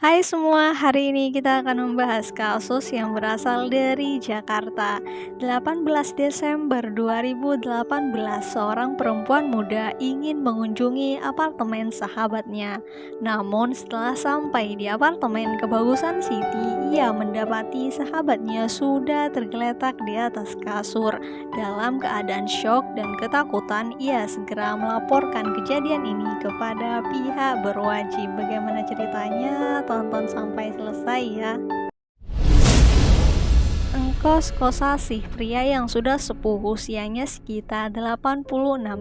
Hai semua, hari ini kita akan membahas kasus yang berasal dari Jakarta. 18 Desember 2018, seorang perempuan muda ingin mengunjungi apartemen sahabatnya. Namun setelah sampai di apartemen Kebagusan City, ia mendapati sahabatnya sudah tergeletak di atas kasur. Dalam keadaan syok dan ketakutan, ia segera melaporkan kejadian ini kepada pihak berwajib. Bagaimana ceritanya? Tonton sampai selesai ya. Engkos Kosasih, pria yang sudah sepuh, usianya sekitar 86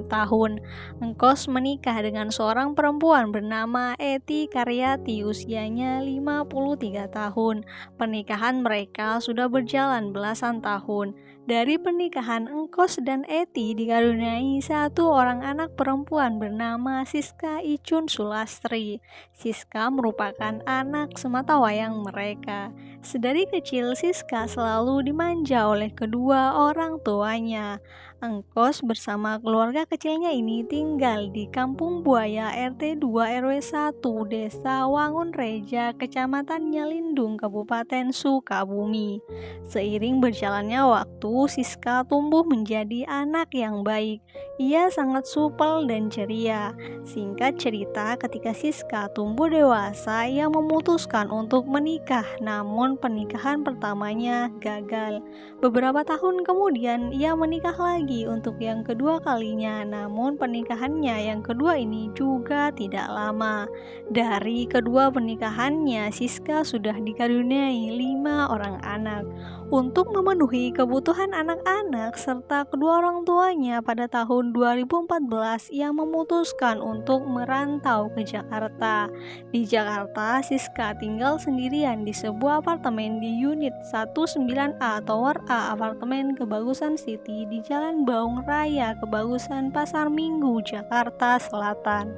tahun. Engkos menikah dengan seorang perempuan bernama Eti Karyati, usianya 53 tahun. Pernikahan mereka sudah berjalan belasan tahun. Dari pernikahan Engkos dan Eti dikaruniai satu orang anak perempuan bernama Siska Icun Sulastri. Siska merupakan anak sematawayang mereka. Sedari kecil Siska selalu dimanja oleh kedua orang tuanya. Engkos bersama keluarga kecilnya ini tinggal di Kampung Buaya RT 2 RW 1 Desa Wangun Reja, Kecamatan Nyelindung, Kabupaten Sukabumi. Seiring berjalannya waktu, Siska tumbuh menjadi anak yang baik. Ia sangat supel dan ceria. Singkat cerita, ketika Siska tumbuh dewasa, ia memutuskan untuk menikah, namun pernikahan pertamanya gagal. Beberapa tahun kemudian, ia menikah lagi untuk yang kedua kalinya, namun pernikahannya yang kedua ini juga tidak lama. Dari kedua pernikahannya, Siska sudah dikaruniai 5 orang anak. Untuk memenuhi kebutuhan anak-anak serta kedua orang tuanya, pada tahun 2014 ia memutuskan untuk merantau ke Jakarta. Di Jakarta, Siska tinggal sendirian di sebuah apartemen di unit 19A Tower A apartemen Kebagusan City di Jalan Baung Raya, Kebagusan, Pasar Minggu, Jakarta Selatan.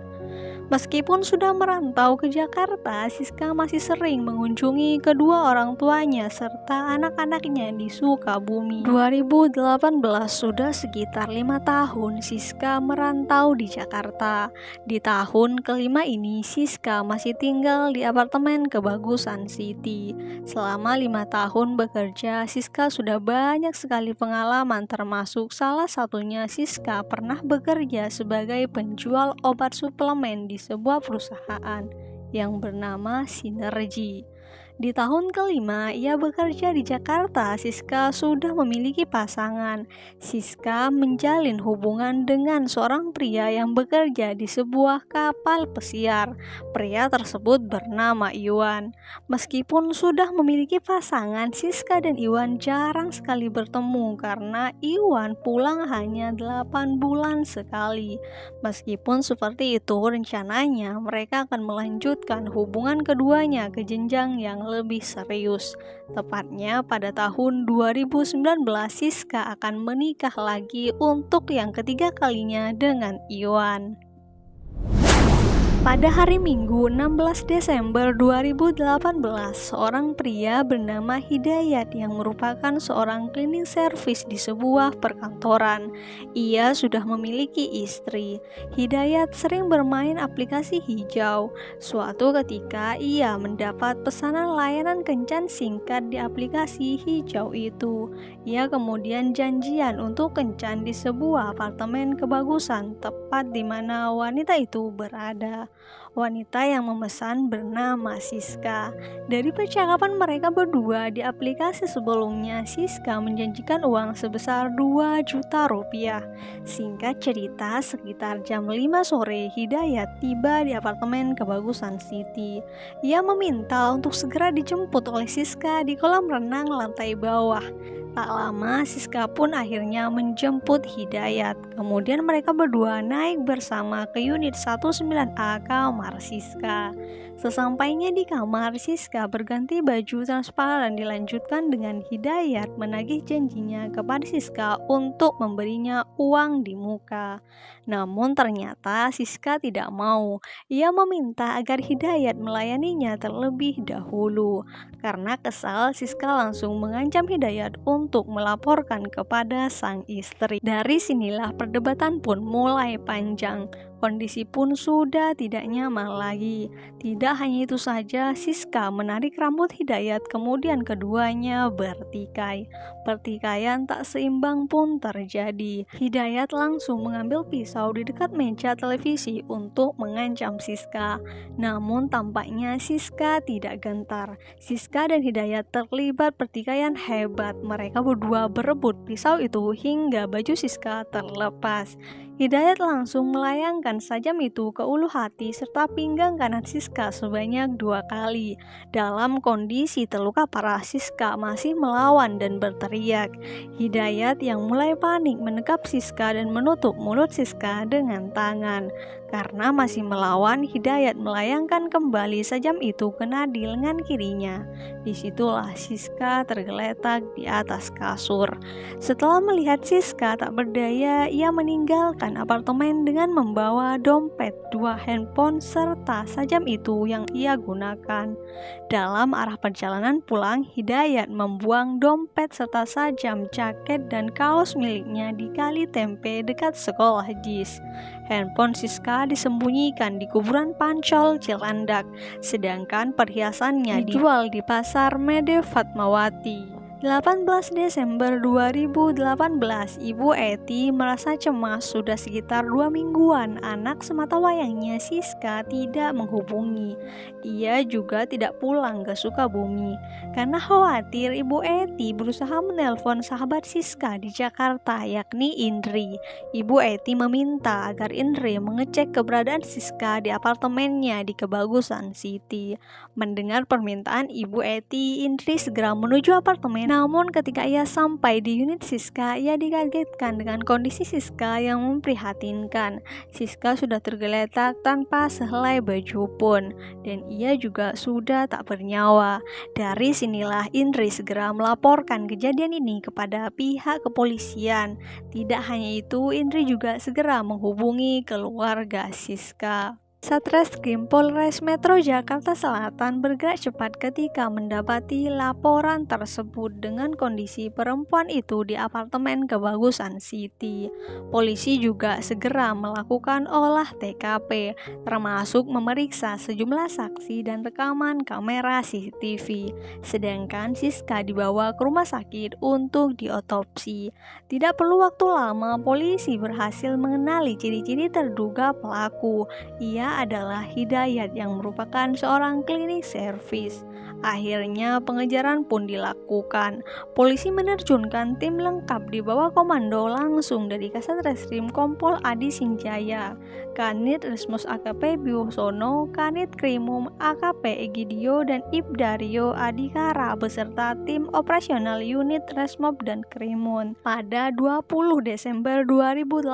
Meskipun sudah merantau ke Jakarta, Siska masih sering mengunjungi kedua orang tuanya serta anak-anaknya di Sukabumi. 2018, sudah sekitar 5 tahun Siska merantau di Jakarta. Di tahun kelima ini, Siska masih tinggal di apartemen Kebagusan City. Selama 5 tahun bekerja, Siska sudah banyak sekali pengalaman, termasuk salah satunya Siska pernah bekerja sebagai penjual obat suplemen di sebuah perusahaan yang bernama Sinergi. Di tahun kelima ia bekerja di Jakarta, Siska sudah memiliki pasangan. Siska menjalin hubungan dengan seorang pria yang bekerja di sebuah kapal pesiar. Pria tersebut bernama Iwan. Meskipun sudah memiliki pasangan, Siska dan Iwan jarang sekali bertemu karena Iwan pulang hanya 8 bulan sekali. Meskipun seperti itu, rencananya mereka akan melanjutkan hubungan keduanya ke jenjang yang lebih serius. Tepatnya pada tahun 2019, Siska akan menikah lagi untuk yang ketiga kalinya dengan Iwan. Pada hari Minggu 16 Desember 2018, seorang pria bernama Hidayat yang merupakan seorang cleaning service di sebuah perkantoran. Ia sudah memiliki istri. Hidayat sering bermain aplikasi hijau. Suatu ketika ia mendapat pesanan layanan kencan singkat di aplikasi hijau itu. Ia kemudian janjian untuk kencan di sebuah apartemen Kebagusan, tepat di mana wanita itu berada. Wanita yang memesan bernama Siska. Dari percakapan mereka berdua di aplikasi sebelumnya, Siska menjanjikan uang sebesar 2 juta rupiah. Singkat cerita, sekitar jam 5 sore, Hidayat tiba di apartemen Kebagusan City. Ia meminta untuk segera dijemput oleh Siska di kolam renang lantai bawah. Tak lama, Siska pun akhirnya menjemput Hidayat. Kemudian mereka berdua naik bersama ke unit 19A kamar Siska. Sesampainya di kamar, Siska berganti baju transparan dan dilanjutkan dengan Hidayat menagih janjinya kepada Siska untuk memberinya uang di muka. Namun ternyata Siska tidak mau. Ia meminta agar Hidayat melayaninya terlebih dahulu. Karena kesal, Siska langsung mengancam Hidayat untuk melaporkan kepada sang istri. Dari sinilah perdebatan pun mulai panjang. Kondisi pun sudah tidak nyaman lagi. Tidak hanya itu saja, Siska menarik rambut Hidayat, kemudian keduanya bertikai. Pertikaian tak seimbang pun terjadi. Hidayat langsung mengambil pisau di dekat meja televisi untuk mengancam Siska. Namun tampaknya Siska tidak gentar. Siska dan Hidayat terlibat pertikaian hebat. Mereka berdua berebut pisau itu hingga baju Siska terlepas. Hidayat langsung melayangkan sajam itu ke ulu hati serta pinggang kanan Siska sebanyak 2 kali. Dalam kondisi terluka parah, Siska masih melawan dan berteriak. Hidayat yang mulai panik menekap Siska dan menutup mulut Siska dengan tangan. Karena masih melawan, Hidayat melayangkan kembali sajam itu ke nadi lengan kirinya. Disitulah Siska tergeletak di atas kasur. Setelah melihat Siska tak berdaya, ia meninggalkan apartemen dengan membawa dompet, 2 handphone, serta sajam itu yang ia gunakan. Dalam arah perjalanan pulang, Hidayat membuang dompet serta sajam, jaket, dan kaos miliknya di kali tempe dekat sekolah JIS. Handphone Siska disembunyikan di kuburan Pancol, Cilandak, sedangkan perhiasannya dijual di pasar Mede Fatmawati. 18 Desember 2018, Ibu Eti merasa cemas sudah sekitar 2 mingguan anak sematawayangnya Siska tidak menghubungi. Ia juga tidak pulang ke Sukabumi. Karena khawatir, Ibu Eti berusaha menelpon sahabat Siska di Jakarta, yakni Indri. Ibu Eti meminta agar Indri mengecek keberadaan Siska di apartemennya di Kebagusan City. Mendengar permintaan Ibu Eti, Indri segera menuju apartemen. Namun ketika ia sampai di unit Siska, ia dikagetkan dengan kondisi Siska yang memprihatinkan. Siska sudah tergeletak tanpa sehelai baju pun, dan ia juga sudah tak bernyawa. Dari sinilah Indri segera melaporkan kejadian ini kepada pihak kepolisian. Tidak hanya itu, Indri juga segera menghubungi keluarga Siska. Satreskrim Polres Metro Jakarta Selatan bergerak cepat ketika mendapati laporan tersebut dengan kondisi perempuan itu di apartemen Kebagusan City. Polisi juga segera melakukan olah TKP, termasuk memeriksa sejumlah saksi dan rekaman kamera CCTV. Sedangkan Siska dibawa ke rumah sakit untuk diotopsi. Tidak perlu waktu lama, polisi berhasil mengenali ciri-ciri terduga pelaku. Ia adalah Hidayat yang merupakan seorang klinik servis. Akhirnya pengejaran pun dilakukan. Polisi menerjunkan tim lengkap di bawah komando langsung dari Kasat Reskrim Kompol Adi Sinjaya, Kanit Resmus AKP Biwosono, Kanit Krimum AKP Egidio, dan Ibdario Adikara beserta tim operasional unit Resmob dan Krimun. Pada 20 Desember 2018,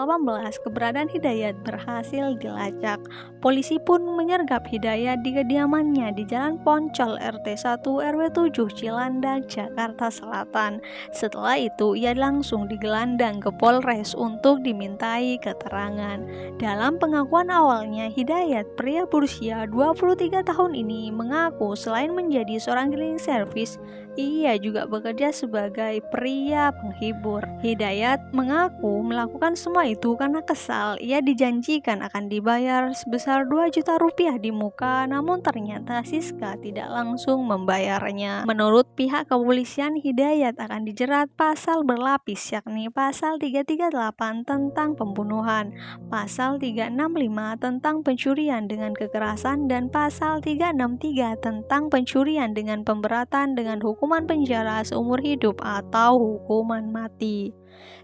keberadaan Hidayat berhasil dilacak. Polisi pun menyergap Hidayat di kediamannya di Jalan Poncol RT 1 RW 7 Cilandak, Jakarta Selatan. Setelah itu ia langsung digelandang ke Polres untuk dimintai keterangan. Dalam pengakuan awalnya, Hidayat, pria berusia 23 tahun ini, mengaku selain menjadi seorang cleaning service, ia juga bekerja sebagai pria penghibur. Hidayat mengaku melakukan semua itu karena kesal. Ia dijanjikan akan dibayar sebesar 2 juta rupiah di muka, namun ternyata Siska tidak langsung membayarnya. Menurut pihak kepolisian, Hidayat akan dijerat pasal berlapis, yakni pasal 338 tentang pembunuhan, pasal 365 tentang pencurian dengan kekerasan, dan pasal 363 tentang pencurian dengan pemberatan dengan hukuman penjara seumur hidup atau hukuman mati.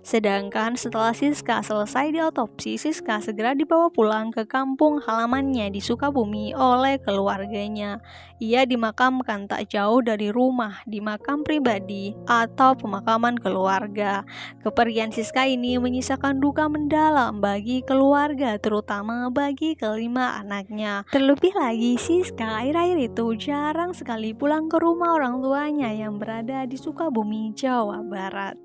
Sedangkan setelah Siska selesai diotopsi, Siska segera dibawa pulang ke kampung halamannya di Sukabumi oleh keluarganya. Ia dimakamkan tak jauh dari rumah, di makam pribadi atau pemakaman keluarga. Kepergian Siska ini menyisakan duka mendalam bagi keluarga, terutama bagi kelima anaknya. Terlebih lagi, Siska akhir-akhir itu jarang sekali pulang ke rumah orang tuanya yang berada di Sukabumi, Jawa Barat.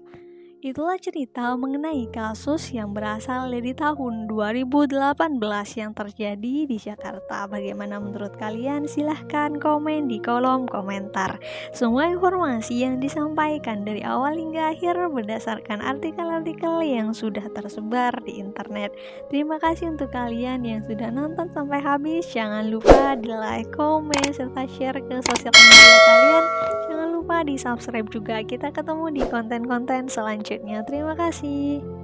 Itulah cerita mengenai kasus yang berasal dari tahun 2018 yang terjadi di Jakarta. Bagaimana menurut kalian? Silahkan komen di kolom komentar. Semua informasi yang disampaikan dari awal hingga akhir berdasarkan artikel-artikel yang sudah tersebar di internet. Terima kasih untuk kalian yang sudah nonton sampai habis. Jangan lupa di like, komen, serta share ke sosial media kalian. Jangan lupa di subscribe juga. Kita ketemu di konten-konten selanjutnya. Terima kasih.